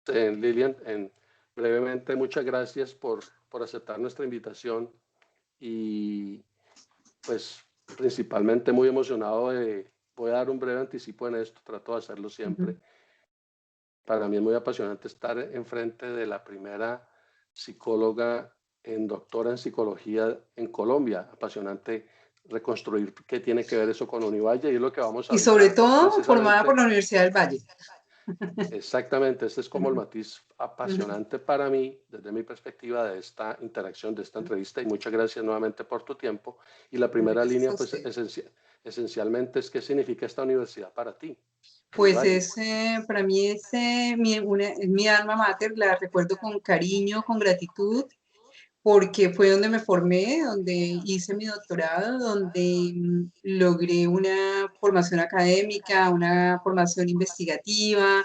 Lilian, brevemente, muchas gracias por aceptar nuestra invitación y pues principalmente muy emocionado voy a dar un breve anticipo en esto, trato de hacerlo siempre. Para mí es muy apasionante estar enfrente de la primera psicóloga doctora en psicología en Colombia. Apasionante reconstruir qué tiene que ver eso con Univalle y es lo que vamos Y sobre ahorita todo formada por precisamente. la Universidad del Valle. Exactamente, este es como el matiz apasionante para mí desde mi perspectiva de esta interacción, de esta entrevista y muchas gracias nuevamente por tu tiempo. Y la primera Gracias a línea, pues usted. esencialmente es qué significa esta universidad para ti, Pues Univalle. para mí es mi alma mater, la recuerdo con cariño, con gratitud, porque fue donde me formé, donde hice mi doctorado, donde logré una formación académica, una formación investigativa,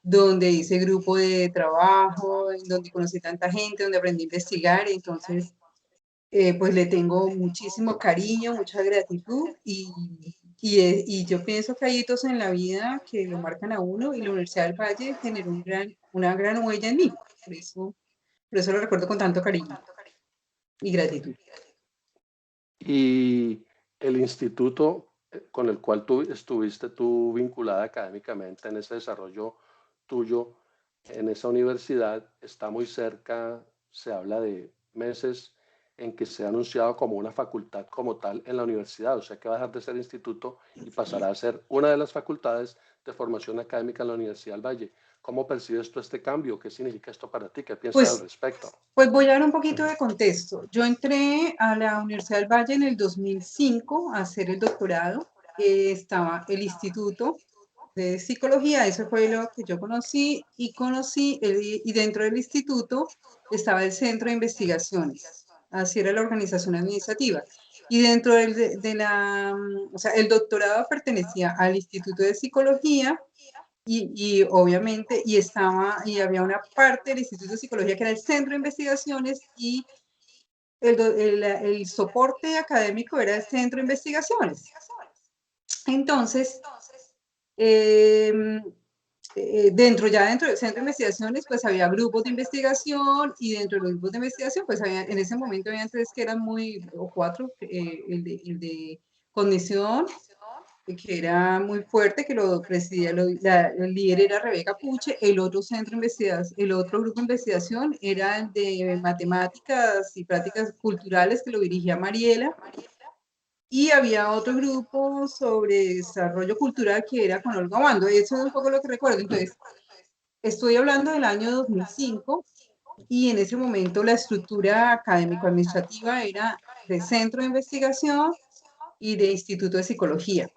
donde hice grupo de trabajo, donde conocí tanta gente, donde aprendí a investigar. Entonces, pues le tengo muchísimo cariño, mucha gratitud y yo pienso que hay hitos en la vida que lo marcan a uno y la Universidad del Valle generó una gran huella en mí. Por eso lo recuerdo con tanto cariño y gratitud. Y el instituto con el cual tú estuviste tú vinculada académicamente en ese desarrollo tuyo en esa universidad está muy cerca, se habla de meses en que se ha anunciado como una facultad como tal en la universidad, o sea que va a dejar de ser instituto y pasará a ser una de las facultades de formación académica en la Universidad del Valle. ¿Cómo percibes tú este cambio? ¿Qué significa esto para ti? ¿Qué piensas al Pues, respecto? pues voy a dar un poquito de contexto. Yo entré a la Universidad del Valle en el 2005 a hacer el doctorado. Estaba el Instituto de Psicología, eso fue lo que yo conocí, y dentro del instituto estaba el Centro de Investigaciones. Así era la organización administrativa. Y dentro o sea, el doctorado pertenecía al Instituto de Psicología y obviamente, y había una parte del Instituto de Psicología que era el Centro de Investigaciones y el soporte académico era el Centro de Investigaciones. Entonces, dentro del Centro de Investigaciones, pues había grupos de investigación y dentro de los grupos de investigación, pues en ese momento había tres que eran o cuatro, el de cognición, que era muy fuerte, que lo presidía, el líder era Rebeca Puche, el otro el otro grupo de investigación era el de matemáticas y prácticas culturales, que lo dirigía Mariela, y había otro grupo sobre desarrollo cultural que era con Olga Wando. Eso es un poco lo que recuerdo. Entonces, estoy hablando del año 2005 y en ese momento la estructura académico-administrativa era de centro de investigación y de instituto de psicología.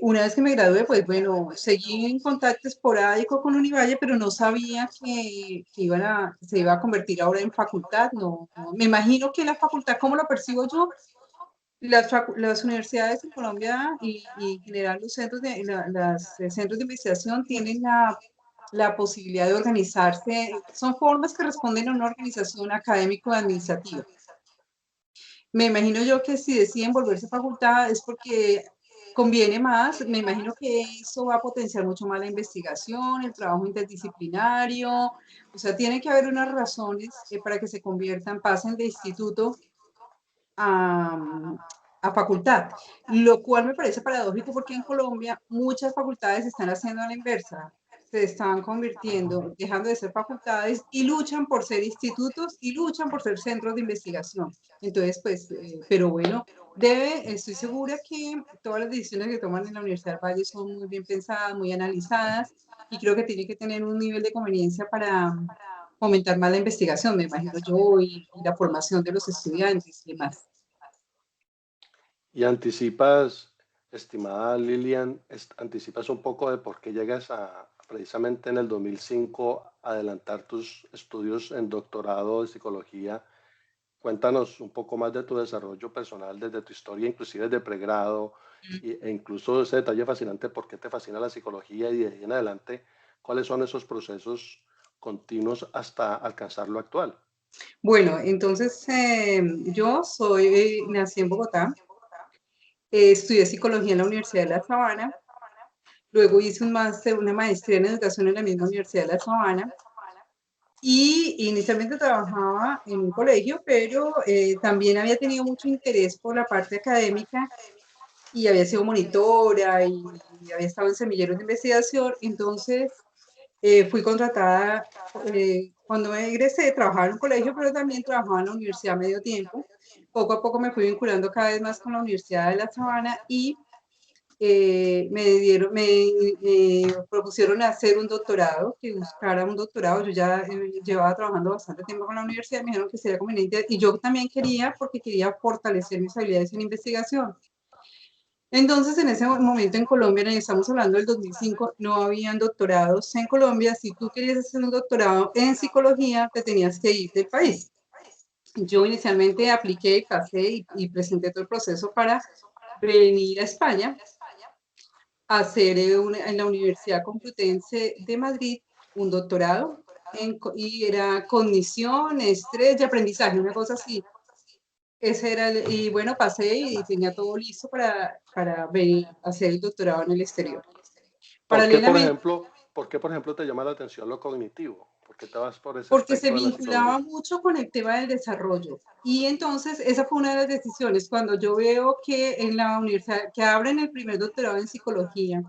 Una vez que me gradué, pues bueno, seguí en contacto esporádico con Univalle, pero no sabía se iba a convertir ahora en facultad. No. Me imagino que la facultad, ¿cómo lo percibo yo? Las universidades en Colombia y en general los centros de investigación tienen la posibilidad de organizarse, son formas que responden a una organización académico-administrativa. Me imagino yo que si deciden volverse facultad es porque conviene más, me imagino que eso va a potenciar mucho más la investigación, el trabajo interdisciplinario, o sea, tiene que haber unas razones para que se pasen de instituto a facultad, lo cual me parece paradójico porque en Colombia muchas facultades están haciendo a la inversa, se están convirtiendo, dejando de ser facultades y luchan por ser institutos y luchan por ser centros de investigación. Entonces, pues, pero bueno, estoy segura que todas las decisiones que toman en la Universidad del Valle son muy bien pensadas, muy analizadas y creo que tiene que tener un nivel de conveniencia para fomentar más la investigación, me imagino yo, y la formación de los estudiantes y demás. Y anticipas, estimada Lilian, anticipas un poco de por qué llegas precisamente en el 2005 a adelantar tus estudios en doctorado de psicología. Cuéntanos un poco más de tu desarrollo personal, desde tu historia, inclusive desde pregrado, e incluso ese detalle fascinante, por qué te fascina la psicología y de ahí en adelante, cuáles son esos procesos continuos hasta alcanzar lo actual. Bueno, entonces nací en Bogotá, estudié psicología en la Universidad de La Sabana luego hice un máster, una maestría en educación en la misma Universidad de La Sabana, y inicialmente trabajaba en un colegio, pero también había tenido mucho interés por la parte académica y había sido monitora y había estado en semilleros de investigación. Entonces fui contratada, cuando me egresé, trabajaba en un colegio, pero también trabajaba en la universidad a medio tiempo. Poco a poco me fui vinculando cada vez más con la Universidad de La Sabana y me propusieron hacer un doctorado, que buscara un doctorado. Yo ya llevaba trabajando bastante tiempo con la universidad, me dijeron que sería conveniente, y yo también quería, porque quería fortalecer mis habilidades en investigación. Entonces, en ese momento en Colombia, estamos hablando del 2005, no habían doctorados en Colombia. Si tú querías hacer un doctorado en psicología, te tenías que ir del país. Yo inicialmente apliqué, pasé y presenté todo el proceso para venir a España a hacer en la Universidad Complutense de Madrid un doctorado y era cognición, estrés y aprendizaje, una cosa así. Ese era y bueno, pasé y tenía todo listo para venir a hacer el doctorado en el exterior. Paralelamente, ¿Por qué, por ejemplo, te llama la atención lo cognitivo? ¿Por qué te vas por ese porque se aspecto de la vinculaba psicología? mucho con el tema del desarrollo. Y entonces esa fue una de las decisiones. Cuando yo veo que en la universidad, que abren el primer doctorado en psicología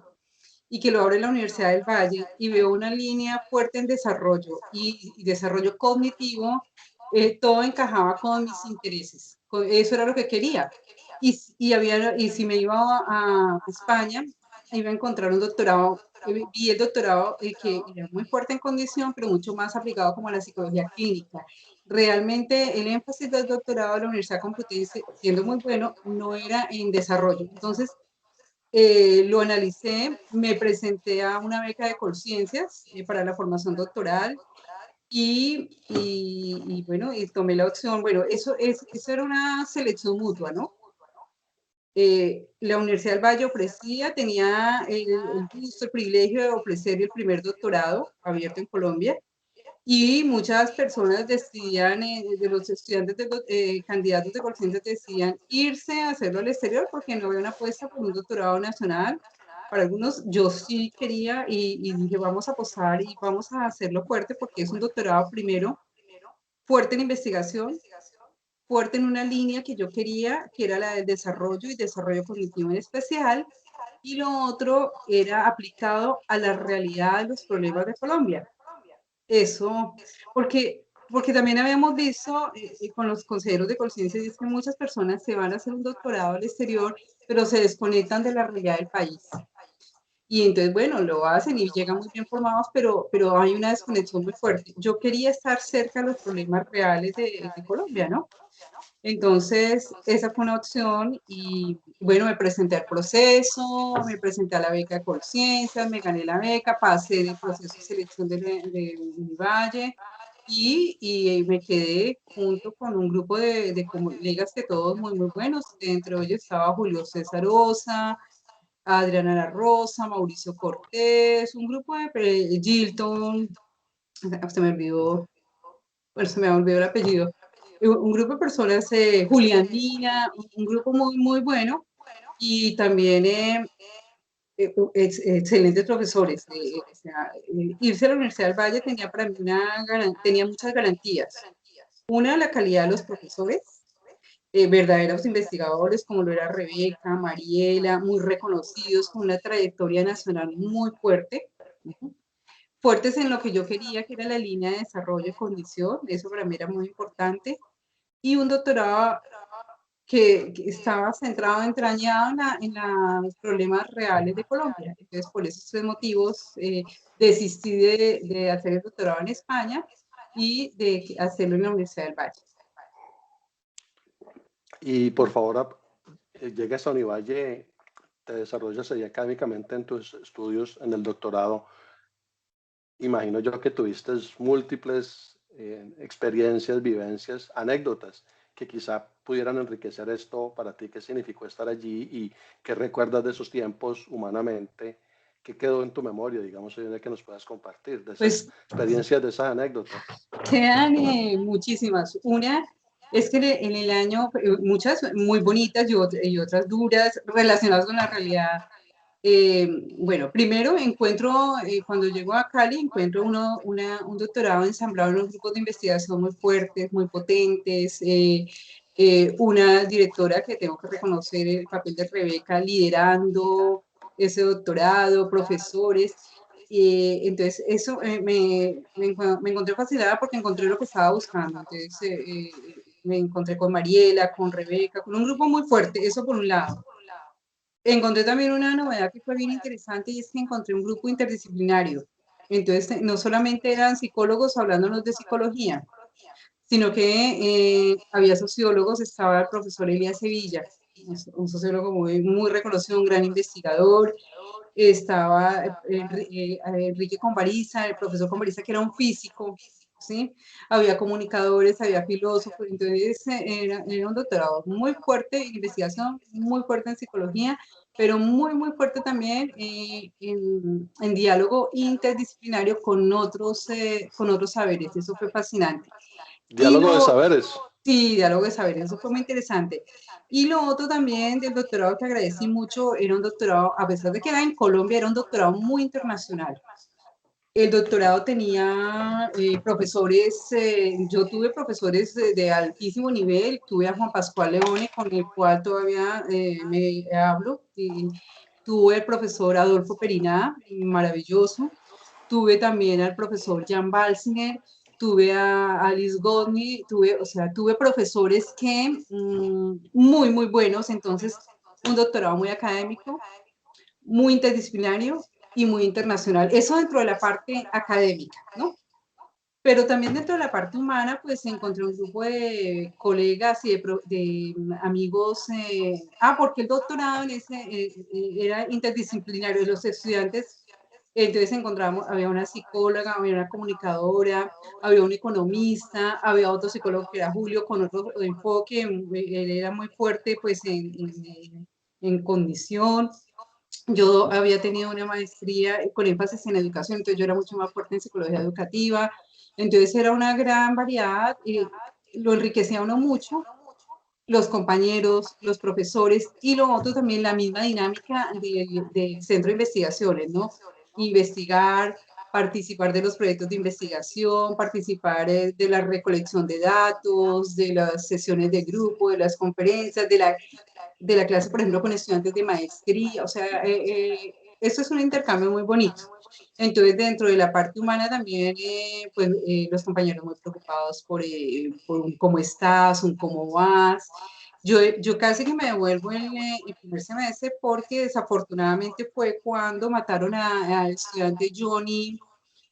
y que lo abre la Universidad del Valle, y veo una línea fuerte en desarrollo y desarrollo cognitivo, todo encajaba con mis intereses. Eso era lo que quería. Y si me iba a España, iba a encontrar un doctorado. Vi el doctorado que era muy fuerte en condición, pero mucho más aplicado como a la psicología clínica. Realmente el énfasis del doctorado de la Universidad Complutense, siendo muy bueno, no era en desarrollo. Entonces, lo analicé, me presenté a una beca de Colciencias para la formación doctoral y bueno, y tomé la opción. Bueno, eso era una selección mutua, ¿no? La Universidad del Valle ofrecía, tenía el gusto, el privilegio de ofrecer el primer doctorado abierto en Colombia, y muchas personas decidían, de los estudiantes, candidatos de Colciencias, decían irse a hacerlo al exterior porque no había una apuesta por un doctorado nacional. Para algunos, yo sí quería y dije, vamos a apostar y vamos a hacerlo fuerte porque es un doctorado primero fuerte en investigación, fuerte en una línea que yo quería, que era la del desarrollo y desarrollo cognitivo en especial, y lo otro era aplicado a la realidad de los problemas de Colombia. Eso, porque también habíamos visto con los consejeros de conciencia, es que muchas personas se van a hacer un doctorado al exterior, pero se desconectan de la realidad del país. Y entonces, bueno, lo hacen y llegan muy bien formados, pero hay una desconexión muy fuerte. Yo quería estar cerca de los problemas reales de Colombia, ¿no? Entonces, esa fue una opción y bueno, me presenté al proceso, me presenté a la beca de Colciencias, me gané la beca, pasé del proceso de selección de Univalle y me quedé junto con un grupo de colegas que todos muy, muy buenos. Entre ellos estaba Julio César Osa, Adriana La Rosa, Mauricio Cortés, un grupo de Gilton, se me olvidó, bueno, se me olvidó el apellido, un grupo de personas, Julián Mina, un grupo muy, muy bueno, y también excelentes profesores. O sea, irse a la Universidad del Valle tenía para mí tenía muchas garantías. Una, la calidad de los profesores, verdaderos investigadores como lo era Rebeca, Mariela, muy reconocidos, con una trayectoria nacional muy fuerte. Fuertes en lo que yo quería, que era la línea de desarrollo y condición, eso para mí era muy importante, y un doctorado que estaba centrado, entrañado en los problemas reales de Colombia. Entonces, por esos tres motivos, desistí de hacer el doctorado en España y de hacerlo en la Universidad del Valle. Y por favor, llegas a Univalle, te desarrollas ahí académicamente en tus estudios, en el doctorado. Imagino yo que tuviste múltiples experiencias, vivencias, anécdotas que quizá pudieran enriquecer esto para ti. ¿Qué significó estar allí y qué recuerdas de esos tiempos humanamente? ¿Qué quedó en tu memoria, digamos, hoy en día que nos puedas compartir de esas Pues experiencias, de esas anécdotas? quedan muchísimas. Una es que en el año, muchas muy bonitas y otras duras, relacionadas con la realidad. Bueno, primero encuentro, cuando llego a Cali, encuentro un doctorado ensamblado en unos grupos de investigación muy fuertes, muy potentes, una directora que tengo que reconocer el papel de Rebeca liderando ese doctorado, profesores. Entonces, eso me encontré fascinada porque encontré lo que estaba buscando. Entonces, me encontré con Mariela, con Rebeca, con un grupo muy fuerte, eso por un lado. Encontré también una novedad que fue bien interesante y es que encontré un grupo interdisciplinario. Entonces, no solamente eran psicólogos hablándonos de psicología, sino que había sociólogos, estaba el profesor Elías Sevilla, un sociólogo muy reconocido, un gran investigador, estaba Enrique Conbariza, el profesor Conbariza, que era un físico, ¿sí? Había comunicadores, había filósofos, entonces era un doctorado muy fuerte en investigación, muy fuerte en psicología, pero muy fuerte también en diálogo interdisciplinario con otros saberes, eso fue fascinante. Y Diálogo de lo, saberes. sí, diálogo de saberes, eso fue muy interesante. Y lo otro también del doctorado que agradecí mucho, era un doctorado, a pesar de que era en Colombia, era un doctorado muy internacional. El doctorado tenía profesores, yo tuve profesores de altísimo nivel, tuve a Juan Pascual Leone, con el cual todavía me hablo, y tuve el profesor Adolfo Periná, maravilloso, tuve también al profesor Jan Balsinger, tuve a Alice Godney, o sea, tuve profesores que muy buenos, entonces un doctorado muy académico, muy interdisciplinario y muy internacional. Eso dentro de la parte académica, ¿no? Pero también dentro de la parte humana, pues encontré un grupo de colegas y de amigos. Porque el doctorado en ese, era interdisciplinario. Los estudiantes, entonces encontramos, había una psicóloga, había una comunicadora, había un economista, había otro psicólogo que era Julio con otro enfoque. Él era muy fuerte, pues en condición. Yo había tenido una maestría con énfasis en educación, entonces yo era mucho más fuerte en psicología educativa, entonces era una gran variedad y lo enriquecía uno mucho, los compañeros, los profesores y lo otro también la misma dinámica del centro de investigaciones, ¿no? Investigar, participar de los proyectos de investigación, participar de la recolección de datos, de las sesiones de grupo, de las conferencias, de la clase, por ejemplo, con estudiantes de maestría, o sea, eso es un intercambio muy bonito. Entonces, dentro de la parte humana también, pues los compañeros muy preocupados por un cómo estás, un cómo vas. Yo casi que me devuelvo en el primer semestre porque desafortunadamente fue cuando mataron al estudiante Johnny.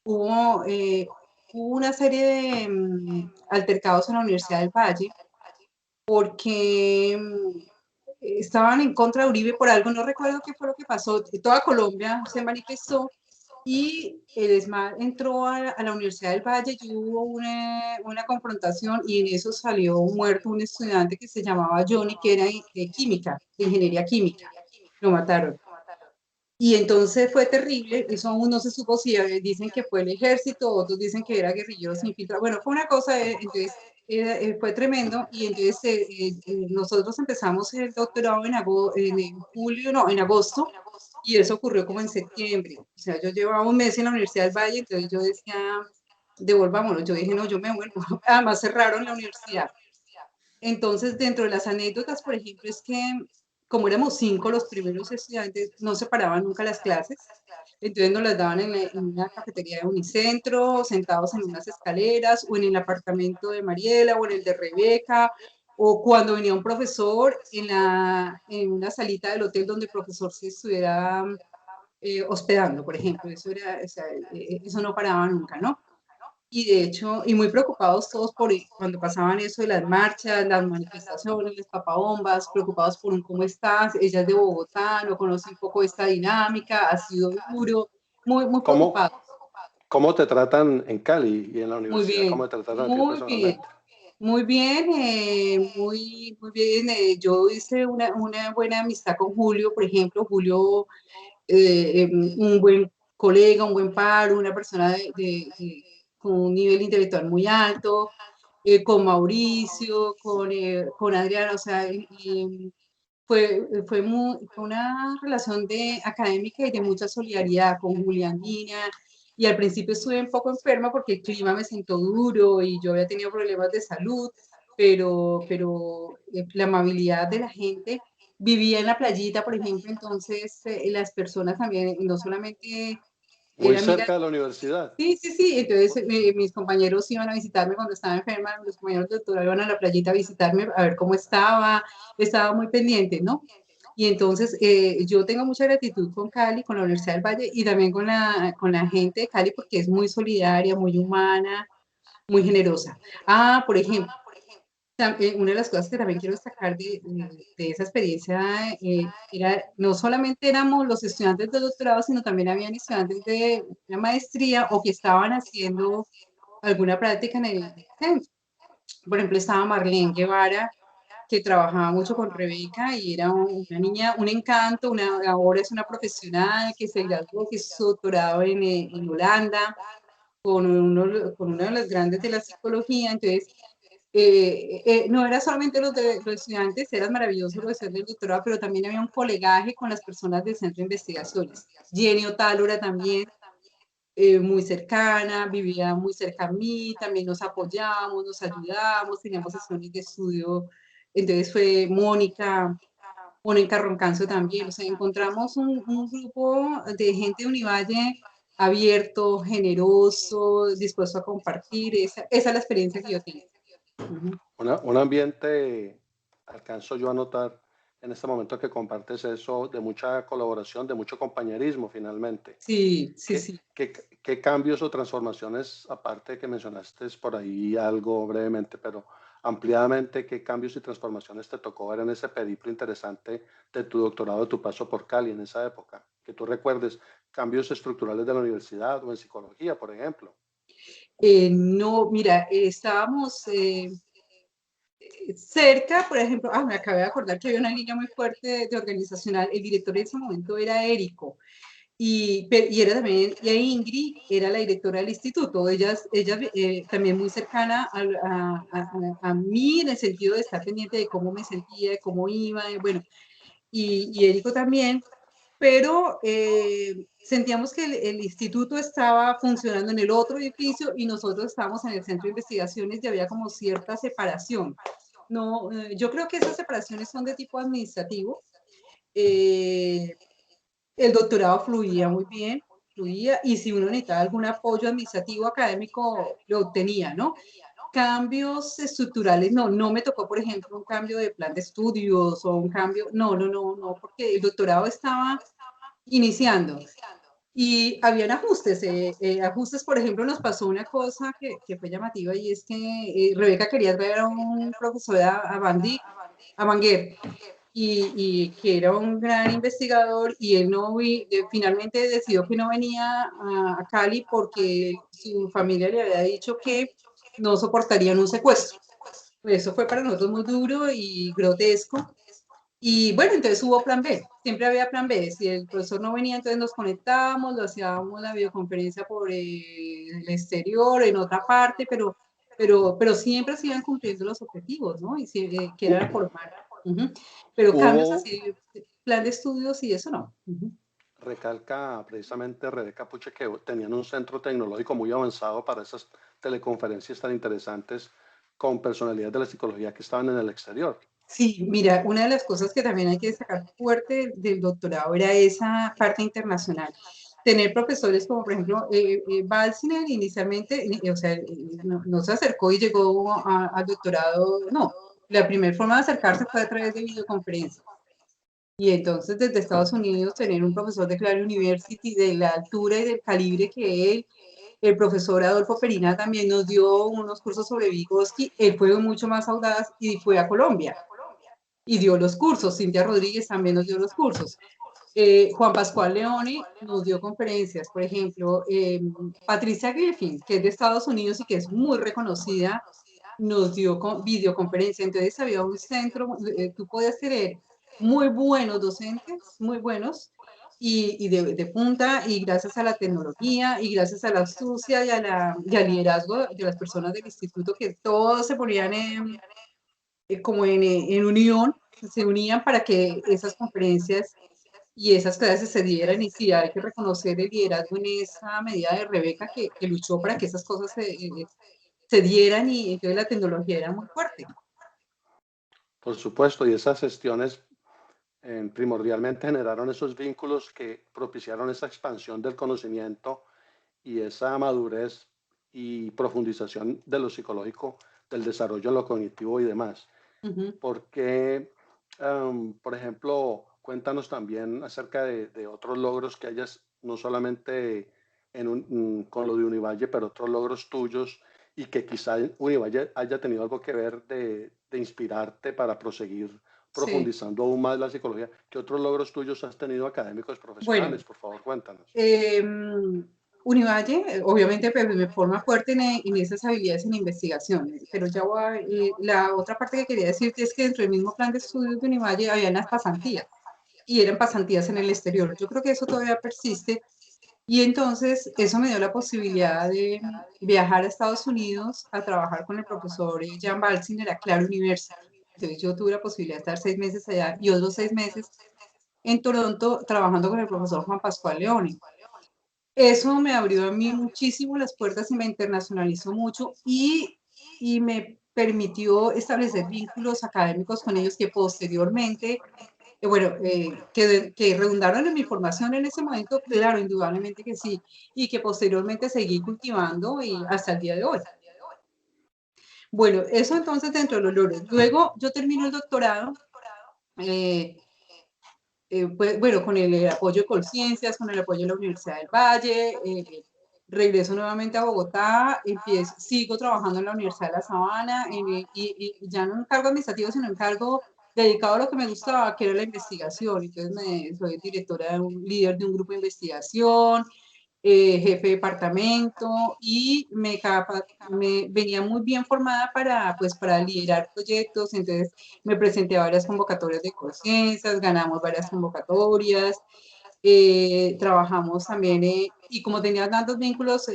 Hubo, hubo una serie de altercados en la Universidad del Valle porque estaban en contra de Uribe por algo, no recuerdo qué fue lo que pasó, toda Colombia se manifestó y el ESMAD entró a la Universidad del Valle y hubo una confrontación y en eso salió muerto un estudiante que se llamaba Johnny, que era de química, de ingeniería química, lo mataron. Y entonces fue terrible, eso aún no se supo si dicen que fue el ejército, otros dicen que era guerrilleros infiltrados, bueno, fue una cosa, entonces fue tremendo y entonces nosotros empezamos el doctorado en julio, no, en agosto, y eso ocurrió como en septiembre, o sea, yo llevaba un mes en la Universidad del Valle, entonces yo decía, devolvámonos, yo dije, no, yo me vuelvo, además cerraron la universidad. Entonces, dentro de las anécdotas, por ejemplo, es que como éramos 5 los primeros estudiantes, no se paraban nunca las clases, entonces nos las daban en una cafetería de Unicentro, sentados en unas escaleras, o en el apartamento de Mariela, o en el de Rebeca, o cuando venía un profesor en una salita del hotel donde el profesor se estuviera hospedando, por ejemplo, o sea, eso no paraba nunca, ¿no? Y de hecho, y muy preocupados todos por cuando pasaban eso de las marchas, las manifestaciones, las papabombas, preocupados por un cómo estás, ella es de Bogotá, no conoce un poco esta dinámica, ha sido duro, muy ¿Cómo, preocupados. cómo te tratan en Cali y en la Muy universidad? bien, ¿Cómo te tratan a ti muy bien, personalmente? muy bien, muy bien. Yo hice una buena amistad con Julio, por ejemplo, Julio, un buen colega, un buen par, una persona con un nivel intelectual muy alto, con Mauricio, con Adriana, o sea, fue una relación académica y de mucha solidaridad con Julián Mina. Y al principio estuve un poco enferma porque el clima me sentó duro y yo había tenido problemas de salud, pero la amabilidad de la gente. Vivía en la playita, por ejemplo, entonces las personas también, no solamente Muy era amiga. cerca de la universidad. Sí, sí, sí. Entonces mis compañeros iban a visitarme cuando estaba enferma, los compañeros de doctorado iban a la playita a visitarme, a ver cómo estaba muy pendiente, ¿no? Y entonces yo tengo mucha gratitud con Cali, con la Universidad del Valle y también con la gente de Cali porque es muy solidaria, muy humana, muy generosa. Por ejemplo, una de las cosas que también quiero destacar de esa experiencia era, no solamente éramos los estudiantes de doctorado, sino también habían estudiantes de una maestría o que estaban haciendo alguna práctica en el centro. Por ejemplo, estaba Marlene Guevara, que trabajaba mucho con Rebeca y era una niña, un encanto, ahora es una profesional que se graduó, que hizo su doctorado en Holanda, con uno de los grandes de la psicología. Entonces, no era solamente los estudiantes, eran maravillosos los estudiantes del doctorado, pero también había un colegaje con las personas del centro de investigaciones. Jenny Otálora también, muy cercana, vivía muy cerca a mí, también nos apoyamos, nos ayudamos, teníamos sesiones de estudio. Entonces fue Mónica Roncancio también. O sea, encontramos un grupo de gente de Univalle abierto, generoso, dispuesto a compartir. Esa es la experiencia que yo tengo. Un ambiente, alcanzo yo a notar en este momento que compartes eso, de mucha colaboración, de mucho compañerismo finalmente. Sí, sí, ¿Qué, sí. qué cambios o transformaciones, aparte de que mencionaste por ahí algo brevemente, pero ampliadamente, qué cambios y transformaciones te tocó ver en ese periplo interesante de tu doctorado, de tu paso por Cali en esa época? Que tú recuerdes cambios estructurales de la universidad o en psicología, por ejemplo. No, mira, estábamos cerca, por ejemplo, me acabé de acordar que había una línea muy fuerte de organizacional. El director en ese momento era Érico. Y era también, y Ingrid era la directora del instituto. Ella también muy cercana a mí en el sentido de estar pendiente de cómo me sentía, de cómo iba, bueno, y Érico también, pero sentíamos que el instituto estaba funcionando en el otro edificio y nosotros estábamos en el centro de investigaciones y había como cierta separación. No, yo creo que esas separaciones son de tipo administrativo. El doctorado fluía muy bien, fluía, y si uno necesitaba algún apoyo administrativo académico, lo obtenía, ¿no? Cambios estructurales, no me tocó, por ejemplo, un cambio de plan de estudios o un cambio, no, porque el doctorado estaba iniciando y habían ajustes, ajustes. Por ejemplo, nos pasó una cosa que fue llamativa, y es que Rebeca quería traer a un profesor a Banguer, y que era un gran investigador, y él finalmente decidió que no venía a Cali porque su familia le había dicho que no soportarían un secuestro. Eso fue para nosotros muy duro y grotesco. Y bueno, entonces hubo plan B, siempre había plan B. Si el profesor no venía, entonces nos conectábamos, lo hacíamos la videoconferencia por el exterior, en otra parte, pero siempre se iban cumpliendo los objetivos, ¿no? Y que era formar. Pero cambios Hubo, así, plan de estudios y eso no. recalca precisamente Rebeca Puche que tenían un centro tecnológico muy avanzado para esas teleconferencias tan interesantes con personalidades de la psicología que estaban en el exterior. Sí, mira, una de las cosas que también hay que destacar fuerte del doctorado era esa parte internacional. Tener profesores como, por ejemplo, Balsiner inicialmente, o sea, no se acercó y llegó al doctorado, no. La primera forma de acercarse fue a través de videoconferencia. Y entonces desde Estados Unidos tener un profesor de Clary University de la altura y del calibre que él, el profesor Adolfo Perina también nos dio unos cursos sobre Vygotsky. Él fue mucho más audaz y fue a Colombia y dio los cursos. Cintia Rodríguez también nos dio los cursos. Juan Pascual Leone nos dio conferencias. Por ejemplo, Patricia Griffin, que es de Estados Unidos y que es muy reconocida, nos dio videoconferencia. Entonces había un centro, tú podías tener muy buenos docentes, muy buenos, y de punta, y gracias a la tecnología, y gracias a la astucia y al liderazgo de las personas del instituto, que todos se ponían como en unión, se unían para que esas conferencias y esas clases se dieran, y sí, hay que reconocer el liderazgo en esa medida de Rebeca, que luchó para que esas cosas se dieran, y entonces la tecnología era muy fuerte. Por supuesto, y esas gestiones primordialmente generaron esos vínculos que propiciaron esa expansión del conocimiento y esa madurez y profundización de lo psicológico, del desarrollo en lo cognitivo y demás. Porque, por ejemplo, cuéntanos también acerca de otros logros que hayas, no solamente con lo de Univalle, pero otros logros tuyos y que quizá Univalle haya tenido algo que ver de inspirarte para proseguir Sí. profundizando aún más la psicología. ¿Qué otros logros tuyos has tenido académicos Bueno, profesionales? Por favor, cuéntanos. Univalle, obviamente, pues, me forma fuerte en esas habilidades en investigación, pero ya la otra parte que quería decirte es que dentro del mismo plan de estudios de Univalle había unas pasantías, y eran pasantías en el exterior. Yo creo que eso todavía persiste, y entonces eso me dio la posibilidad de viajar a Estados Unidos a trabajar con el profesor Jan Balsiner a Clark University. Entonces yo tuve la posibilidad de estar 6 meses allá y otros 6 meses en Toronto trabajando con el profesor Juan Pascual Leone. Eso me abrió a mí muchísimo las puertas y me internacionalizó mucho, y me permitió establecer vínculos académicos con ellos que posteriormente, bueno, que redundaron en mi formación en ese momento, claro, indudablemente que sí, y que posteriormente seguí cultivando y hasta el día de hoy. Bueno, eso entonces dentro de los logros. Luego yo termino el doctorado, pues, bueno, con el apoyo de Colciencias, con el apoyo de la Universidad del Valle, regreso nuevamente a Bogotá, sigo trabajando en la Universidad de La Sabana, y ya no en cargo administrativo, sino en cargo dedicado a lo que me gustaba, que era la investigación. Entonces soy directora, líder de un grupo de investigación, jefe de departamento, y me venía muy bien formada para liderar proyectos. Entonces me presenté a varias convocatorias de Colciencias, ganamos varias convocatorias, trabajamos también, y como tenía tantos vínculos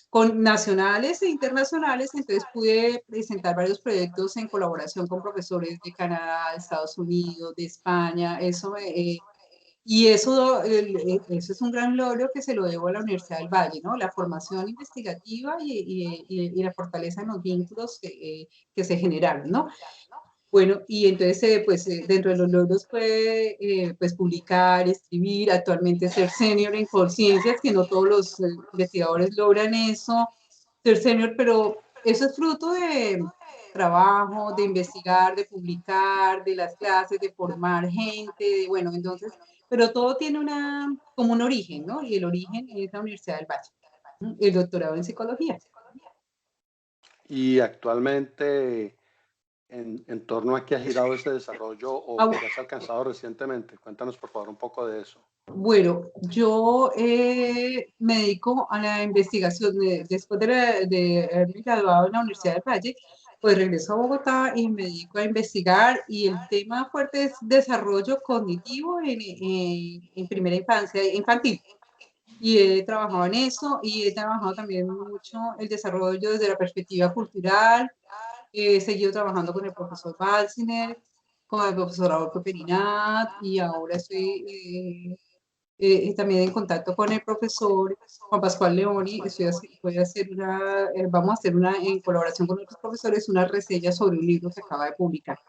con nacionales e internacionales, entonces pude presentar varios proyectos en colaboración con profesores de Canadá, de Estados Unidos, de España. Y eso es un gran logro que se lo debo a la Universidad del Valle, ¿no? La formación investigativa y la fortaleza en los vínculos que se generaron, ¿no? Bueno, y entonces, dentro de los logros fue, pues, publicar, escribir, actualmente ser senior en Colciencias, que no todos los investigadores logran eso, ser senior, pero eso es fruto de trabajo, de investigar, de publicar, de las clases, de formar gente, bueno, entonces, pero todo tiene como un origen, ¿no? Y el origen es la Universidad del Valle, el doctorado en psicología. Y actualmente, en torno a qué ha girado ese desarrollo o Ah, qué has alcanzado recientemente. Cuéntanos, por favor, un poco de eso. bueno, yo me dedico a la investigación. Después de haberme graduado en la Universidad del Valle, pues regreso a Bogotá y me dedico a investigar, y el tema fuerte es desarrollo cognitivo en primera infancia, infantil. Y he trabajado en eso, y he trabajado también mucho el desarrollo desde la perspectiva cultural. He seguido trabajando con el profesor Balsiner, con el profesor Adolfo Perinat, y ahora también en contacto con el profesor Juan Pascual Leoni. Vamos a hacer en colaboración con otros profesores, una reseña sobre un libro que acaba de publicar.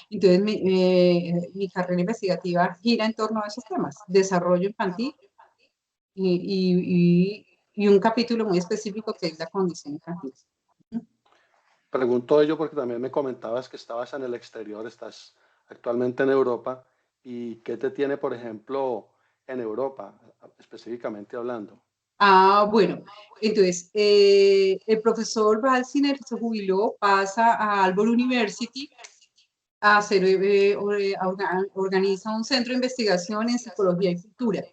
Entonces, mi carrera investigativa gira en torno a esos temas: desarrollo infantil y un capítulo muy específico que es la condición infantil. Pregunto ello porque también me comentabas que estabas en el exterior, estás actualmente en Europa. ¿Y qué te tiene, por ejemplo, en Europa, específicamente hablando? Bueno, entonces el profesor Balsiner se jubiló, pasa a Aalborg University a hacer, organiza un centro de investigación en psicología y cultura.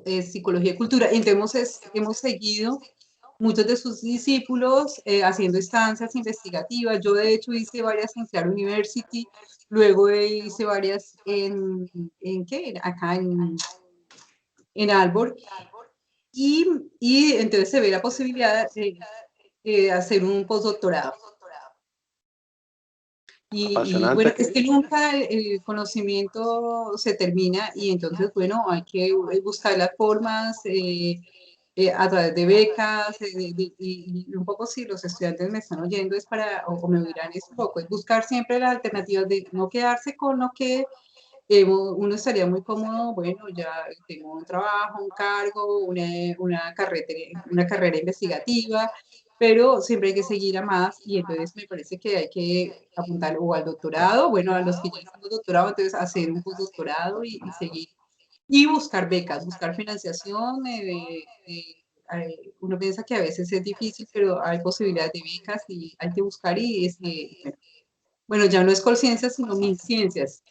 Psicología y cultura. Entonces hemos seguido muchos de sus discípulos haciendo estancias investigativas. Yo, de hecho, hice varias en Clark University, luego hice varias ¿qué? Acá en Aalborg, y entonces se ve la posibilidad de hacer un postdoctorado. Y Apasionante. bueno, es que nunca el conocimiento se termina y entonces, bueno, hay que buscar las formas a través de becas y un poco si los estudiantes me están oyendo es para, o me dirán es un poco, es buscar siempre las alternativas de no quedarse con lo que uno estaría muy cómodo, bueno, ya tengo un trabajo, un cargo, una carrera investigativa, pero siempre hay que seguir a más y entonces me parece que hay que apuntar o al doctorado, bueno, a los que ya hicimos doctorado, entonces hacer un postdoctorado y seguir, y buscar becas, buscar financiación. Uno piensa que a veces es difícil, pero hay posibilidades de becas y hay que buscar bueno, ya no es Colciencias, sino MinCiencias,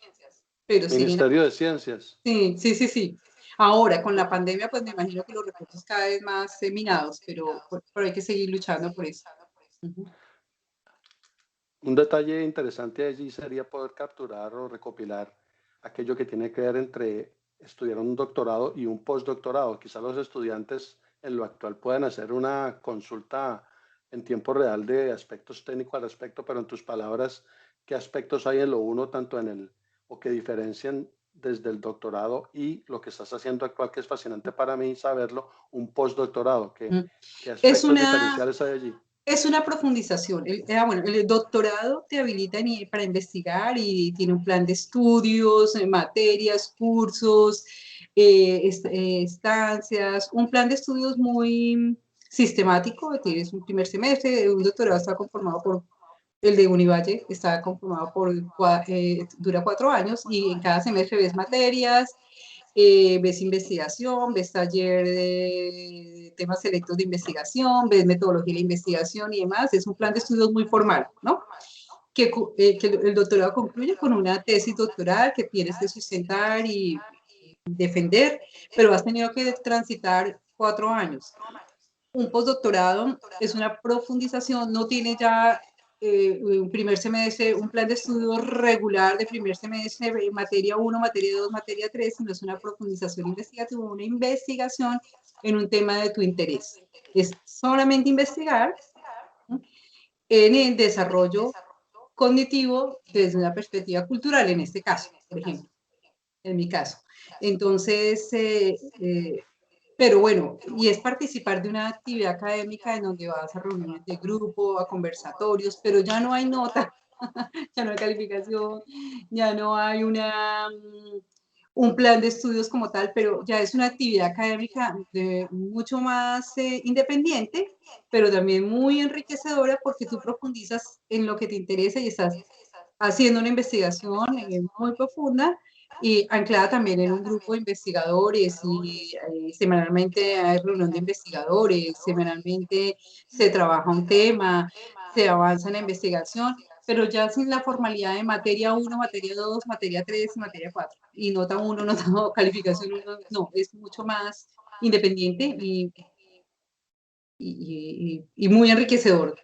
pero siguen. Ministerio de Ciencias. Sí, sí, sí, sí. Ahora, con la pandemia, pues me imagino que los recursos cada vez más minados, pero hay que seguir luchando por eso. Ujú. Un detalle interesante allí sería poder capturar o recopilar aquello que tiene que ver entre estudiar un doctorado y un postdoctorado. Quizá los estudiantes en lo actual puedan hacer una consulta en tiempo real de aspectos técnicos al respecto, pero en tus palabras, ¿qué aspectos hay en lo uno, tanto en el, o que diferencian desde el doctorado y lo que estás haciendo actual, que es fascinante para mí saberlo, un postdoctorado? ¿Qué, Mm. qué Es aspectos una, diferenciales hay allí? es una profundización. Bueno, el doctorado te habilita para investigar y tiene un plan de estudios, materias, cursos, estancias, un plan de estudios muy sistemático. Tienes un primer semestre, un doctorado está conformado por el de Univalle, está conformado dura 4 años y en cada semestre ves materias, ves investigación, ves taller de temas selectos de investigación, ves metodología de la investigación y demás. Es un plan de estudios muy formal, ¿no? Que el doctorado concluye con una tesis doctoral que tienes que sustentar y defender, pero has tenido que transitar 4 años. Un postdoctorado es una profundización, no tiene ya un primer semestre, un plan de estudio regular de primer semestre, materia 1, materia 2, materia 3, sino es una profundización investigativa, una investigación en un tema de tu interés. Es solamente investigar en el desarrollo cognitivo desde una perspectiva cultural, en este caso, por ejemplo, en mi caso. Entonces, pero bueno, y es participar de una actividad académica en donde vas a reuniones de grupo, a conversatorios, pero ya no hay nota, ya no hay calificación, ya no hay un plan de estudios como tal, pero ya es una actividad académica mucho más independiente, pero también muy enriquecedora porque tú profundizas en lo que te interesa y estás haciendo una investigación muy profunda y anclada también en un grupo de investigadores y semanalmente hay reunión de investigadores, semanalmente se trabaja un tema, se avanza en la investigación, pero ya sin la formalidad de materia 1, materia 2, materia 3 y materia 4. Y nota 1, nota 2, calificación 1, no, es mucho más independiente y muy enriquecedor.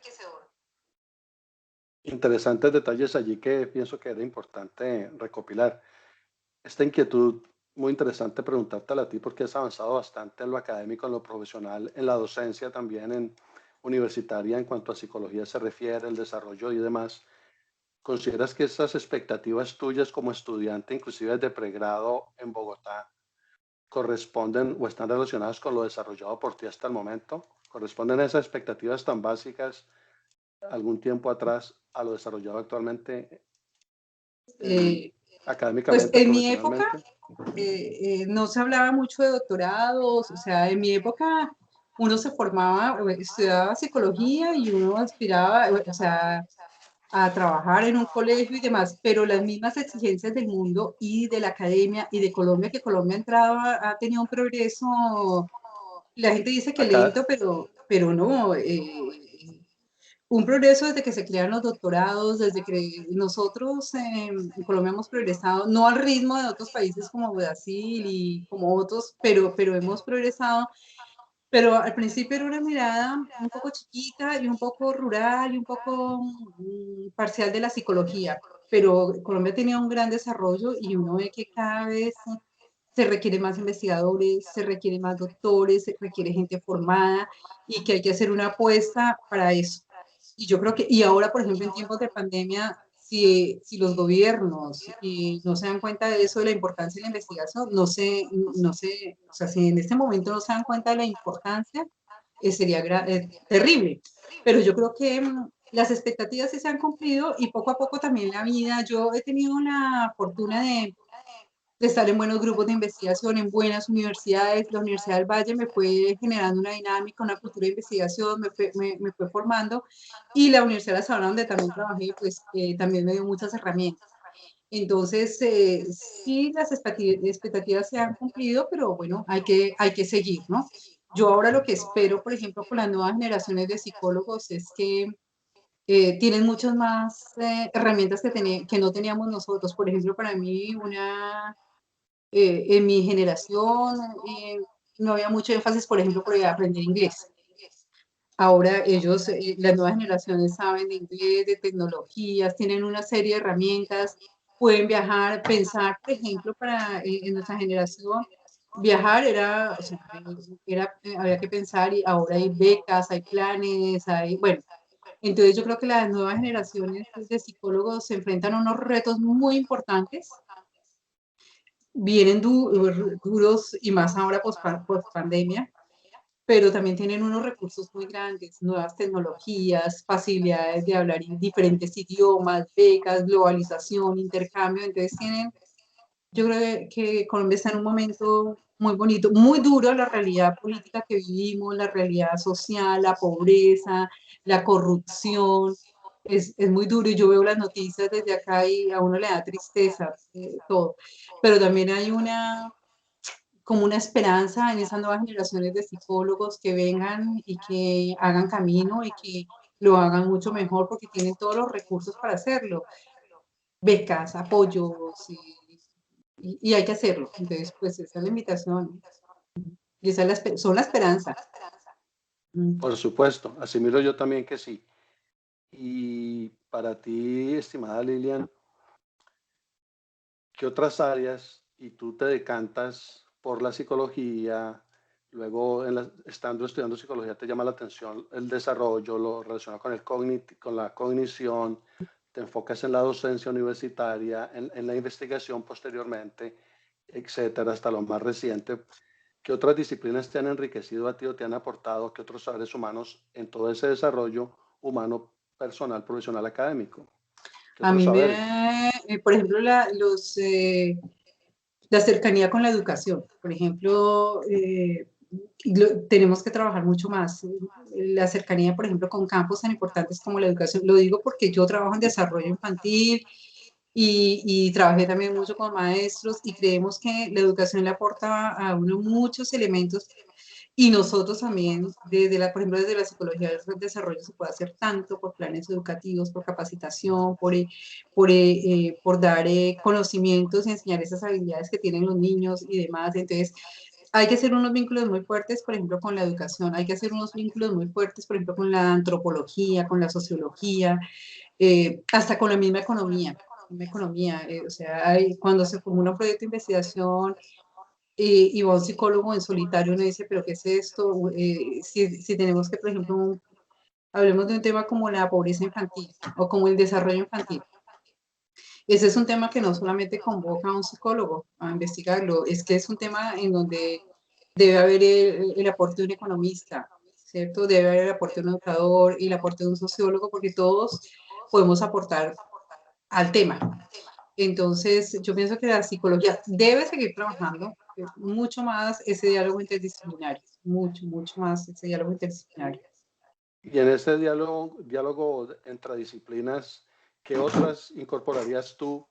Interesantes detalles allí que pienso que era importante recopilar. Esta inquietud, muy interesante preguntártela a ti porque has avanzado bastante en lo académico, en lo profesional, en la docencia también, en universitaria en cuanto a psicología se refiere, el desarrollo y demás. ¿Consideras que esas expectativas tuyas como estudiante, inclusive de pregrado en Bogotá, corresponden o están relacionadas con lo desarrollado por ti hasta el momento? ¿Corresponden a esas expectativas tan básicas algún tiempo atrás a lo desarrollado actualmente Eh, pues académicamente, en mi época profesionalmente? no se hablaba mucho de doctorados, o sea, en mi época uno se formaba, estudiaba psicología y uno aspiraba, o sea, a trabajar en un colegio y demás, pero las mismas exigencias del mundo y de la academia y de Colombia, que Colombia ha entrado, ha tenido un progreso, la gente dice que Acá, lento, pero no, un progreso desde que se crearon los doctorados, desde que nosotros en Colombia hemos progresado, no al ritmo de otros países como Brasil y como otros, pero hemos progresado. Pero al principio era una mirada un poco chiquita y un poco rural y un poco parcial de la psicología. Pero Colombia tenía un gran desarrollo y uno ve que cada vez se requiere más investigadores, se requiere más doctores, se requiere gente formada y que hay que hacer una apuesta para eso. Y yo creo que, y ahora, por ejemplo, en tiempos de pandemia, si los gobiernos no se dan cuenta de eso, de la importancia de la investigación, o sea, si en este momento no se dan cuenta de la importancia, sería terrible. Pero yo creo que las expectativas sí se han cumplido y poco a poco también la vida. Yo he tenido la fortuna de estar en buenos grupos de investigación, en buenas universidades. La Universidad del Valle me fue generando una dinámica, una cultura de investigación, me fue formando, y la Universidad de La Sabana, donde también trabajé, pues también me dio muchas herramientas. Entonces, sí, las expectativas se han cumplido, pero bueno, hay que seguir, ¿no? Yo ahora lo que espero, por ejemplo, con las nuevas generaciones de psicólogos es que tienen muchas más herramientas que no teníamos nosotros. Por ejemplo, para mí, en mi generación no había mucho énfasis, por ejemplo, por aprender inglés. Ahora ellos, las nuevas generaciones saben de inglés, de tecnologías, tienen una serie de herramientas, pueden viajar, pensar, por ejemplo, en nuestra generación, viajar era, o sea, había que pensar, y ahora hay becas, hay planes, bueno, entonces yo creo que las nuevas generaciones de psicólogos se enfrentan a unos retos muy importantes, vienen duros y más ahora post pandemia, pero también tienen unos recursos muy grandes, nuevas tecnologías, facilidades de hablar en diferentes idiomas, becas, globalización, intercambio. Entonces yo creo que Colombia está en un momento muy bonito, muy duro la realidad política que vivimos, la realidad social, la pobreza, la corrupción. Es muy duro, y yo veo las noticias desde acá y a uno le da tristeza todo. Pero también hay como una esperanza en esas nuevas generaciones de psicólogos que vengan y que hagan camino y que lo hagan mucho mejor porque tienen todos los recursos para hacerlo, becas, apoyos, y hay que hacerlo. Entonces, pues esa es la invitación y esa es son la esperanza. Por supuesto, asimilo yo también que sí. Y para ti, estimada Lilian, ¿qué otras áreas, y tú te decantas por la psicología, luego estando estudiando psicología te llama la atención el desarrollo, lo relacionado con, con la cognición, te enfocas en la docencia universitaria, en la investigación posteriormente, etcétera, hasta lo más reciente? ¿Qué otras disciplinas te han enriquecido a ti o te han aportado? ¿Qué otros saberes humanos en todo ese desarrollo humano, personal, profesional, académico? ¿Qué A otros mí saberes? por ejemplo, la cercanía con la educación. Por ejemplo, tenemos que trabajar mucho más. La cercanía, por ejemplo, con campos tan importantes como la educación. Lo digo porque yo trabajo en desarrollo infantil y trabajé también mucho con maestros, y creemos que la educación le aporta a uno muchos elementos, y nosotros también, por ejemplo, desde la psicología del desarrollo se puede hacer tanto por planes educativos, por capacitación, por dar conocimientos y enseñar esas habilidades que tienen los niños y demás. Entonces, hay que hacer unos vínculos muy fuertes, por ejemplo, con la educación. Hay que hacer unos vínculos muy fuertes, por ejemplo, con la antropología, con la sociología, hasta con la misma economía. O sea, cuando se formula un proyecto de investigación y va un psicólogo en solitario, uno dice, pero ¿qué es esto? Si tenemos que, por ejemplo, hablemos de un tema como la pobreza infantil o como el desarrollo infantil. Ese es un tema que no solamente convoca a un psicólogo a investigarlo, es que es un tema en donde debe haber el aporte de un economista, ¿cierto? Debe haber el aporte de un educador y el aporte de un sociólogo, porque todos podemos aportar al tema. Entonces, yo pienso que la psicología debe seguir trabajando mucho más ese diálogo interdisciplinario, mucho más ese diálogo interdisciplinario. Y en ese diálogo entre disciplinas, ¿qué otras incorporarías tú,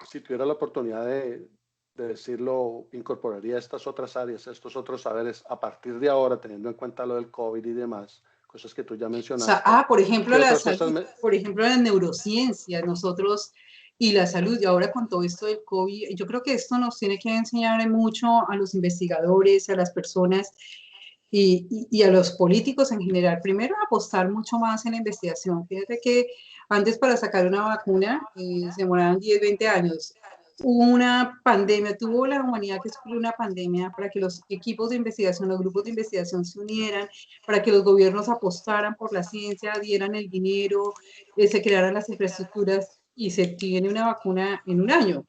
si tuviera la oportunidad de decirlo, incorporaría estas otras áreas, estos otros saberes a partir de ahora, teniendo en cuenta lo del COVID y demás, cosas que tú ya O sea, mencionaste? por ejemplo, ¿Qué la otras cosas salud, por ejemplo, la neurociencia, nosotros y la salud, y ahora con todo esto del COVID, yo creo que esto nos tiene que enseñar mucho a los investigadores, a las personas y a los políticos en general. Primero, apostar mucho más en la investigación. Fíjate que antes, para sacar una vacuna se demoraban 10, 20 años. Hubo una pandemia, tuvo la humanidad que sufrir una pandemia para que los equipos de investigación, los grupos de investigación se unieran, para que los gobiernos apostaran por la ciencia, dieran el dinero, se crearan las infraestructuras. y se tiene una vacuna en un año.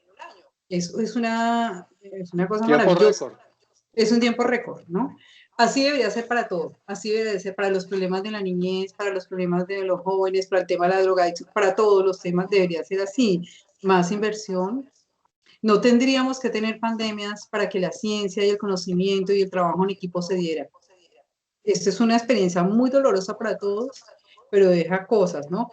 Eso es una cosa Tiempo maravillosa. récord. Es un tiempo récord, ¿no? Así debería ser para todo. Así debería ser para los problemas de la niñez, para los problemas de los jóvenes, para el tema de la drogadicción, para todos los temas debería ser así. Más inversión. No tendríamos que tener pandemias para que la ciencia y el conocimiento y el trabajo en equipo se diera. Esta es una experiencia muy dolorosa para todos, pero deja cosas, ¿no?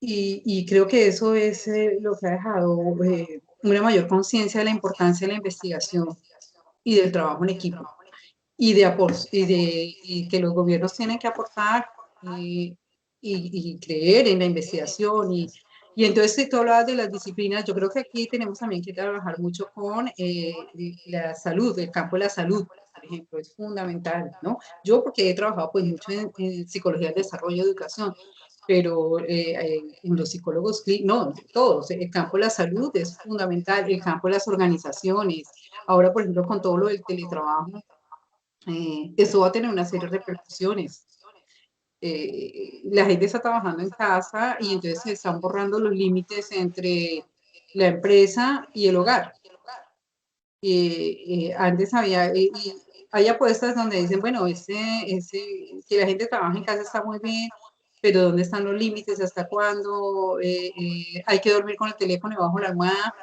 Y creo que eso es lo que ha dejado una mayor conciencia de la importancia de la investigación y del trabajo en equipo y que los gobiernos tienen que aportar y creer en la investigación y entonces si tú hablabas de las disciplinas, yo creo que aquí tenemos también que trabajar mucho con la salud, el campo de la salud, por ejemplo, es fundamental, ¿no? Yo porque he trabajado pues mucho en psicología del desarrollo y educación, pero los psicólogos, no, todos, el campo de la salud es fundamental, el campo de las organizaciones, ahora por ejemplo con todo lo del teletrabajo, eso va a tener una serie de repercusiones. La gente está trabajando en casa y entonces se están borrando los límites entre la empresa y el hogar. Antes había, hay apuestas donde dicen, bueno, que la gente trabaja en casa está muy bien, pero ¿dónde están los límites? ¿Hasta cuándo? Hay que dormir con el teléfono debajo de la almohada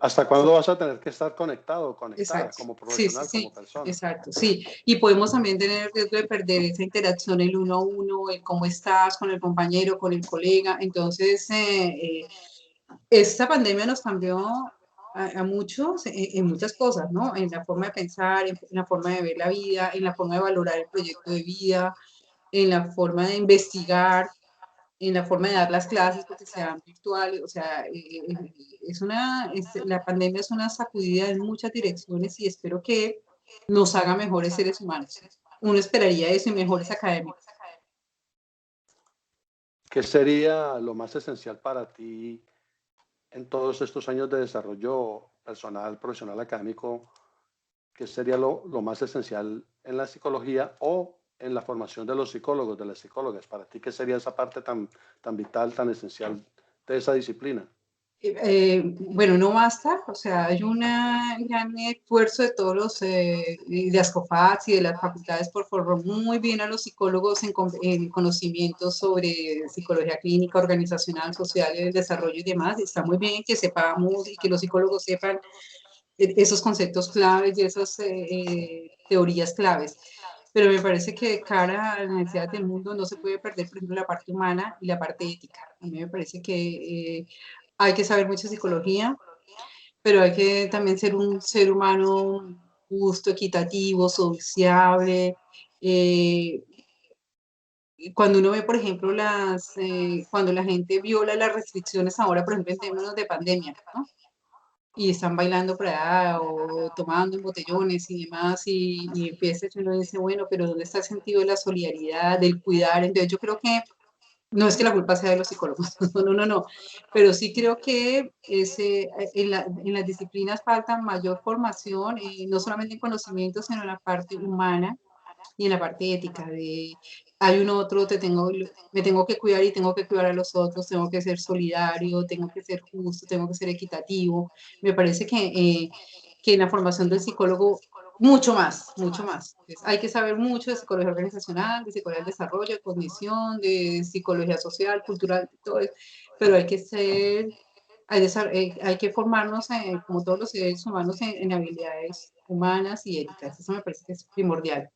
Hasta cuándo vas a tener que estar conectado o conectada Exacto, como sí, sí, profesional, como sí, persona? exacto, sí. Y podemos también tener el riesgo de perder esa interacción el uno a uno, el cómo estás con el compañero, con el colega. Entonces, esta pandemia nos cambió a muchos en muchas cosas, ¿no? En la forma de pensar, en la forma de ver la vida, en la forma de valorar el proyecto de vida, en la forma de investigar, en la forma de dar las clases porque sean virtuales, o sea, la pandemia es una sacudida en muchas direcciones y espero que nos haga mejores seres humanos. Uno esperaría eso y mejores académicos. ¿Qué sería lo más esencial para ti en todos estos años de desarrollo personal, profesional, académico? ¿Qué sería lo más esencial en la psicología o en la formación de los psicólogos, de las psicólogas? Para ti, ¿qué sería esa parte tan vital, tan esencial de esa disciplina? Bueno, no basta, o sea, hay un gran esfuerzo de todos los, de ASCOFATS y de las facultades por formar muy bien a los psicólogos en conocimientos sobre psicología clínica, organizacional, social, el desarrollo y demás. Está muy bien que sepamos y que los psicólogos sepan esos conceptos claves y esas teorías claves. Pero me parece que cara a las necesidades del mundo no se puede perder, por ejemplo, la parte humana y la parte ética. A mí me parece que hay que saber mucho de psicología, pero hay que también ser un ser humano justo, equitativo, sociable. Eh, Cuando uno ve, por ejemplo, cuando la gente viola las restricciones ahora, por ejemplo, en términos de pandemia, ¿no? Y están bailando por allá o tomando en botellones y demás, y empieza y uno dice, bueno, pero ¿dónde está el sentido de la solidaridad, del cuidar? Entonces yo creo que no es que la culpa sea de los psicólogos, no, pero sí creo que en las disciplinas falta mayor formación, no solamente en conocimiento, sino en la parte humana y en la parte ética de hay un otro, me tengo que cuidar y tengo que cuidar a los otros, tengo que ser solidario, tengo que ser justo, tengo que ser equitativo. Me parece que en la formación del psicólogo, mucho más, mucho más. Entonces, hay que saber mucho de psicología organizacional, de psicología del desarrollo, de cognición, de psicología social, cultural, todo eso, pero hay que ser, hay que formarnos, como todos los seres humanos, en habilidades humanas y éticas. Eso me parece que es primordial.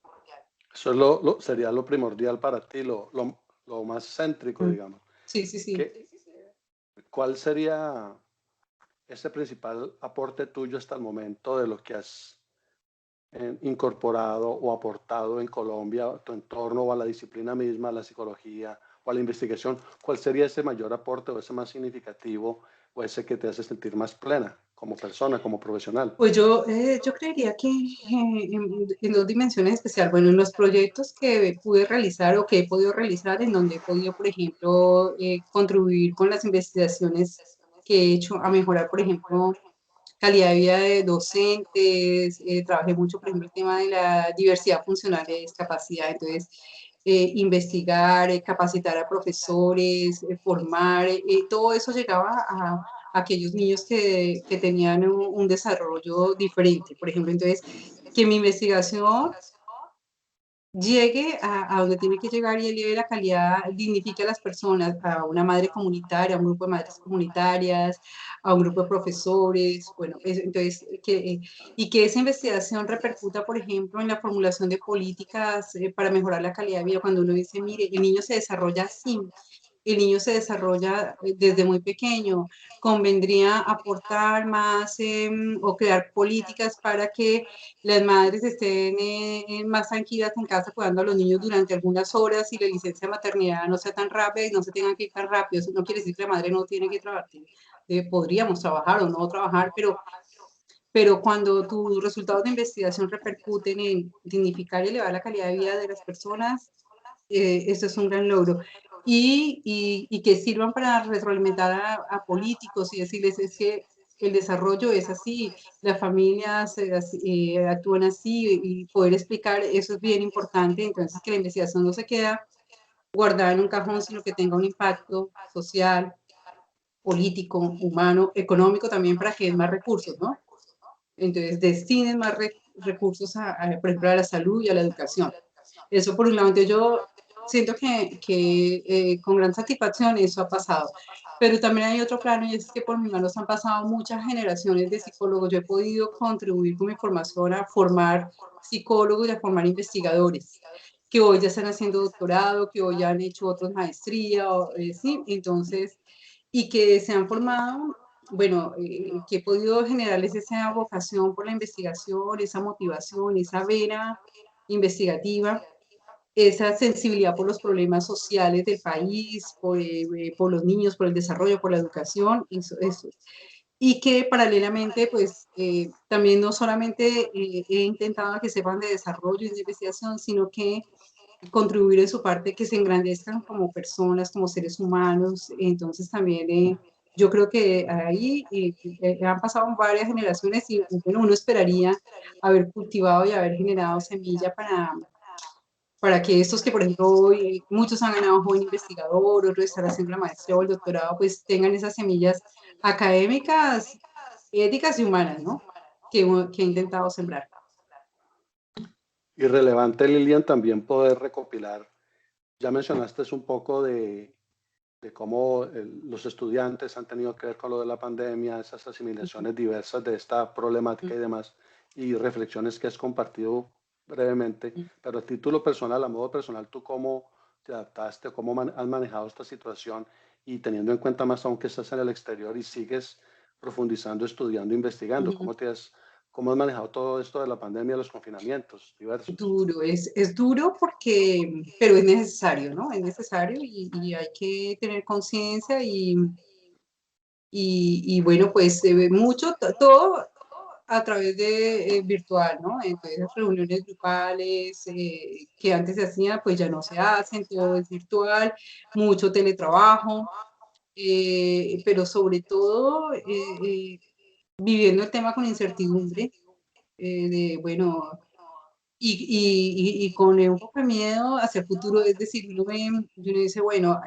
Eso es sería lo primordial para ti, lo más céntrico, Mm. digamos. Sí, sí, sí. ¿Qué, ¿Cuál sería ese principal aporte tuyo hasta el momento de lo que has incorporado o aportado en Colombia, a tu entorno o a la disciplina misma, a la psicología o a la investigación? ¿Cuál sería ese mayor aporte o ese más significativo o ese que te hace sentir más plena como persona, como profesional? Pues yo creería que en dos dimensiones especial. Bueno, en los proyectos que pude realizar o que he podido realizar, en donde he podido, por ejemplo, contribuir con las investigaciones que he hecho a mejorar, por ejemplo, calidad de vida de docentes, trabajé mucho, por ejemplo, el tema de la diversidad funcional de discapacidad, entonces investigar, capacitar a profesores, formar, todo eso llegaba a aquellos niños que tenían un desarrollo diferente. Por ejemplo, entonces, que mi investigación llegue a donde tiene que llegar y eleve la calidad, dignifique a las personas, a una madre comunitaria, a un grupo de madres comunitarias, a un grupo de profesores, bueno, entonces, y que esa investigación repercuta, por ejemplo, en la formulación de políticas para mejorar la calidad de vida, cuando uno dice, mire, el niño se desarrolla así, el niño se desarrolla desde muy pequeño, convendría aportar más o crear políticas para que las madres estén más tranquilas en casa cuidando a los niños durante algunas horas y la licencia de maternidad no sea tan rápida y no se tengan que ir tan rápido. Eso no quiere decir que la madre no tiene que trabajar. Podríamos trabajar o no trabajar, pero cuando tus resultados de investigación repercuten en dignificar y elevar la calidad de vida de las personas, eso es un gran logro. Y que sirvan para retroalimentar a políticos y decirles es que el desarrollo es así, las familias actúan así y poder explicar eso es bien importante, entonces que la investigación no se queda guardada en un cajón, sino que tenga un impacto social, político, humano, económico también para que den más recursos, ¿no? Entonces destinen más recursos, por ejemplo, a la salud y a la educación. Eso por un lado. Entonces yo siento que con gran satisfacción eso ha pasado. Pero también hay otro plano y es que por mis manos han pasado muchas generaciones de psicólogos. Yo he podido contribuir con mi formación a formar psicólogos y a formar investigadores que hoy ya están haciendo doctorado, que hoy ya han hecho otras maestrías, ¿sí? Entonces, y que se han formado, bueno, que he podido generarles esa vocación por la investigación, esa motivación, esa vena investigativa, esa sensibilidad por los problemas sociales del país, por los niños, por el desarrollo, por la educación, eso. Y que paralelamente, pues, también no solamente he intentado que sepan de desarrollo y de investigación, sino que contribuir en su parte, que se engrandezcan como personas, como seres humanos. Entonces también yo creo que ahí han pasado varias generaciones y bueno, uno esperaría haber cultivado y haber generado semilla para que estos que, por ejemplo, hoy muchos han ganado joven investigador, otros están haciendo la maestría o el doctorado, pues tengan esas semillas académicas, éticas y humanas, ¿no? Que he intentado sembrar. Y relevante, Lilian, también poder recopilar, ya mencionaste un poco de cómo los estudiantes han tenido que ver con lo de la pandemia, esas asimilaciones diversas de esta problemática y demás, y reflexiones que has compartido brevemente, pero a título personal, a modo personal, ¿tú cómo te adaptaste, cómo has manejado esta situación y teniendo en cuenta más aún que estás en el exterior y sigues profundizando, estudiando, investigando? ¿Cómo has manejado todo esto de la pandemia, los confinamientos diversos? Duro, es duro porque, pero es necesario, ¿no? Es necesario y hay que tener conciencia y bueno, pues se ve mucho, todo a través de virtual, ¿no? Entonces, reuniones grupales que antes se hacían, pues ya no se hacen, todo es virtual, mucho teletrabajo, pero sobre todo viviendo el tema con incertidumbre, bueno, y con un poco de miedo hacia el futuro, es decir, uno dice, bueno,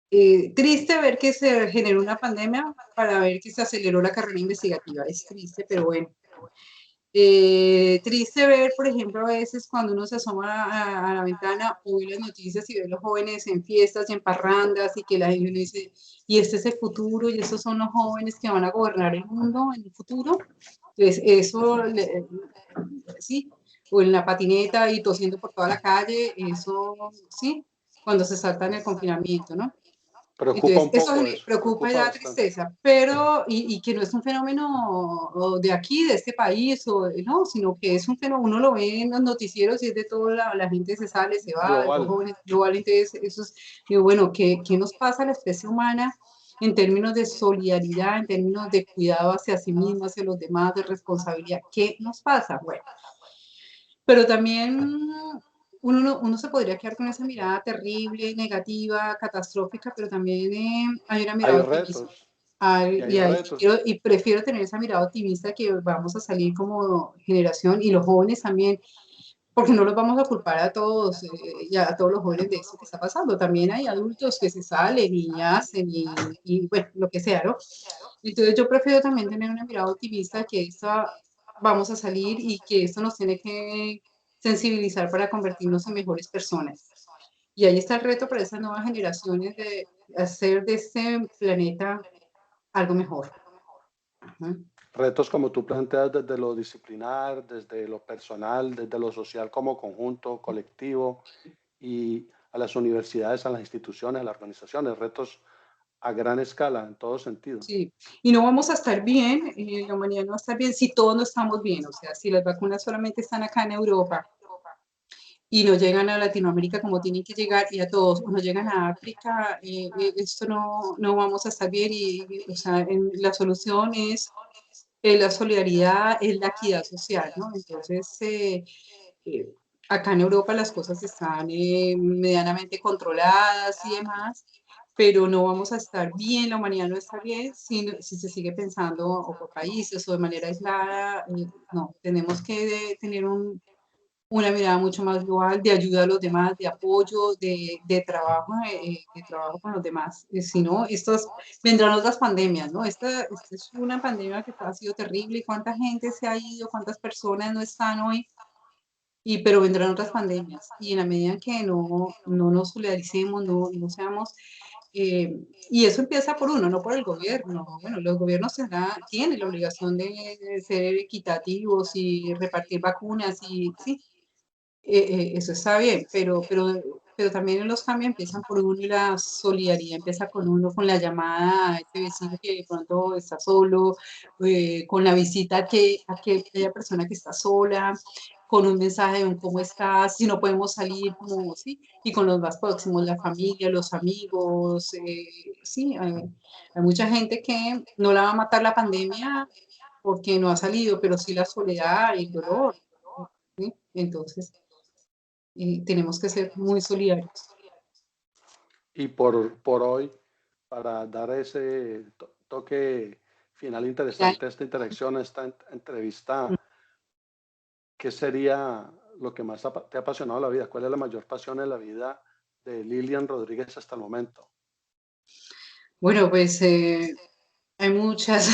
triste ver que se generó una pandemia para ver que se aceleró la carrera investigativa, es triste, pero bueno. Triste ver, por ejemplo, a veces cuando uno se asoma a la ventana o ve las noticias y ve a los jóvenes en fiestas y en parrandas y que la gente dice, y este es el futuro y estos son los jóvenes que van a gobernar el mundo en el futuro. Entonces, eso, sí, o en la patineta y tosiendo por toda la calle, eso, sí, cuando se salta en el confinamiento, ¿no? Preocupa Entonces, un eso poco eso, preocupa y preocupa da bastante. tristeza, pero, y que no es un fenómeno de aquí, de este país, no, sino que es un fenómeno, uno lo ve en los noticieros y es de toda la gente se sale, se va, los Global. jóvenes global, entonces, eso es, digo, bueno, ¿qué nos pasa a la especie humana en términos de solidaridad, en términos de cuidado hacia sí mismo, hacia los demás, de responsabilidad? ¿Qué nos pasa? Bueno, pero también uno se podría quedar con esa mirada terrible, negativa, catastrófica, pero también hay una Hay mirada optimista. retos y hay retos. Y prefiero tener esa mirada optimista que vamos a salir como generación y los jóvenes también. porque no los vamos a culpar a todos y a todos los jóvenes de esto que está pasando. También hay adultos que se salen y hacen y bueno, lo que sea, ¿no? Entonces yo prefiero también tener una mirada optimista que esta vamos a salir y que esto nos tiene que sensibilizar para convertirnos en mejores personas. Y ahí está el reto para esas nuevas generaciones de hacer de este planeta algo mejor. Ujú. Retos como tú planteas desde lo disciplinar, desde lo personal, desde lo social como conjunto, colectivo y a las universidades, a las instituciones, a las organizaciones, retos a gran escala en todo sentido. Sí, y no vamos a estar bien, la humanidad no va a estar bien si todos no estamos bien, o sea, si las vacunas solamente están acá en Europa y no llegan a Latinoamérica como tienen que llegar y a todos, o no llegan a África, esto no vamos a estar bien o sea, la solución es la solidaridad, es la equidad social, ¿no? Entonces, eh, acá en Europa las cosas están medianamente controladas y demás, pero no vamos a estar bien, la humanidad no está bien si se sigue pensando o por países o de manera aislada. No, tenemos que tener una mirada mucho más global de ayuda a los demás, de apoyo, de trabajo con los demás. Si no, vendrán otras pandemias, ¿no? Esta es una pandemia que ha sido terrible y cuánta gente se ha ido, cuántas personas no están hoy, pero vendrán otras pandemias. Y en la medida en que no nos solidaricemos, no seamos y eso empieza por uno, no por el gobierno. Bueno, los gobiernos tienen la obligación de ser equitativos y repartir vacunas y sí, eso está bien, pero también los cambios empiezan por uno y la solidaridad empieza con uno, con la llamada a ese vecino que de pronto está solo, con la visita a aquella persona que está sola, con un mensaje de un cómo estás, si no podemos salir, como, sí, y con los más próximos, la familia, los amigos, sí, hay mucha gente que no la va a matar la pandemia porque no ha salido, pero sí la soledad y el dolor, ¿sí? Entonces, tenemos que ser muy solidarios. Y por hoy, para dar ese toque final Ya, interesante a esta interacción, a esta entrevista, ¿qué sería lo que más te ha apasionado en la vida? ¿Cuál es la mayor pasión en la vida de Lilian Rodríguez hasta el momento? bueno, pues hay muchas.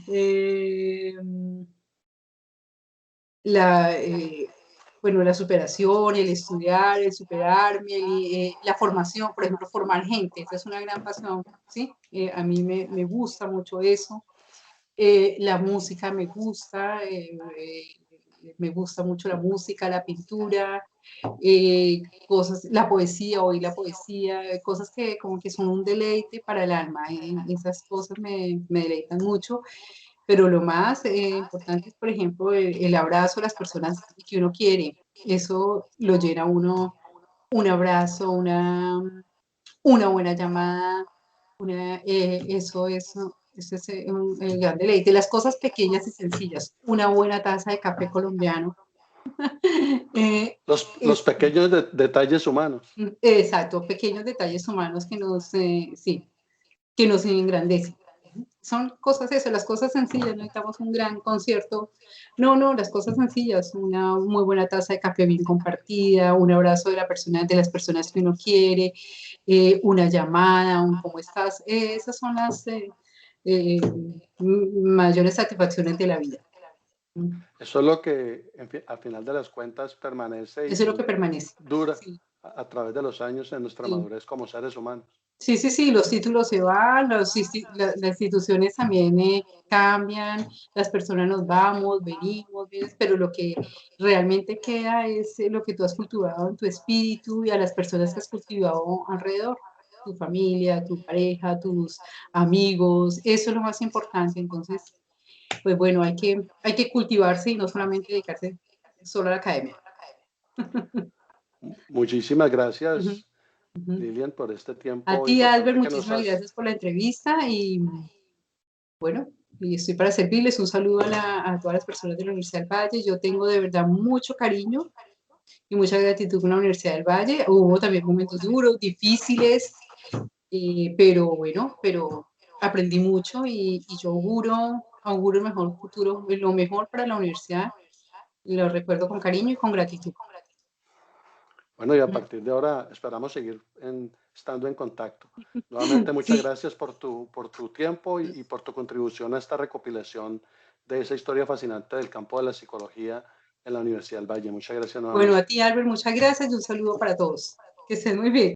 Eh, la, eh, bueno, la superación, el estudiar, el superarme, la formación, por ejemplo, formar gente, esa es una gran pasión, ¿sí? A mí me gusta mucho eso. La música me gusta mucho la música, la pintura, cosas, la poesía, oír la poesía, cosas que como que son un deleite para el alma. Esas cosas me deleitan mucho, pero lo más importante es, por ejemplo, el abrazo a las personas que uno quiere. Eso lo llena a uno, un abrazo, una buena llamada, eso es un gran deleite. Las cosas pequeñas y sencillas, una buena taza de café colombiano. Los Es, pequeños detalles humanos. exacto, pequeños detalles humanos sí, que nos engrandecen. Son cosas eso, las cosas sencillas, no necesitamos un gran concierto. No, las cosas sencillas, una muy buena taza de café bien compartida, un abrazo de las personas que uno quiere, una llamada, un cómo estás. Esas son las eh, mayores satisfacciones de la vida. Eso es lo que al final de las cuentas permanece Eso es lo que y permanece. dura Sí, a través de los años en nuestra sí. madurez como seres humanos. Sí, los títulos se van, las instituciones también cambian, las personas nos vamos, venimos, vienes, pero lo que realmente queda es lo que tú has cultivado en tu espíritu y a las personas que has cultivado alrededor, tu familia, tu pareja, tus amigos, eso es lo más importante. Entonces, pues bueno, hay que cultivarse y no solamente dedicarse solo a la academia. Muchísimas Ujú, gracias, ujú. Lilian, por este A tiempo ti, Albert, importante que nos muchísimas has. gracias por la entrevista y bueno, y estoy para servirles. Un saludo a todas las personas de la Universidad del Valle. Yo tengo de verdad mucho cariño y mucha gratitud con la Universidad del Valle. Hubo también momentos duros, difíciles, pero bueno, pero aprendí mucho y yo auguro el mejor futuro, lo mejor para la universidad lo recuerdo con cariño y con gratitud. Bueno, y a partir de ahora esperamos seguir estando en contacto. Nuevamente, muchas Sí, gracias por tu tiempo y por tu contribución a esta recopilación de esa historia fascinante del campo de la psicología en la Universidad del Valle. Muchas gracias bueno, a nuevamente. ti, Albert, muchas gracias y un saludo para todos. Que estén muy bien.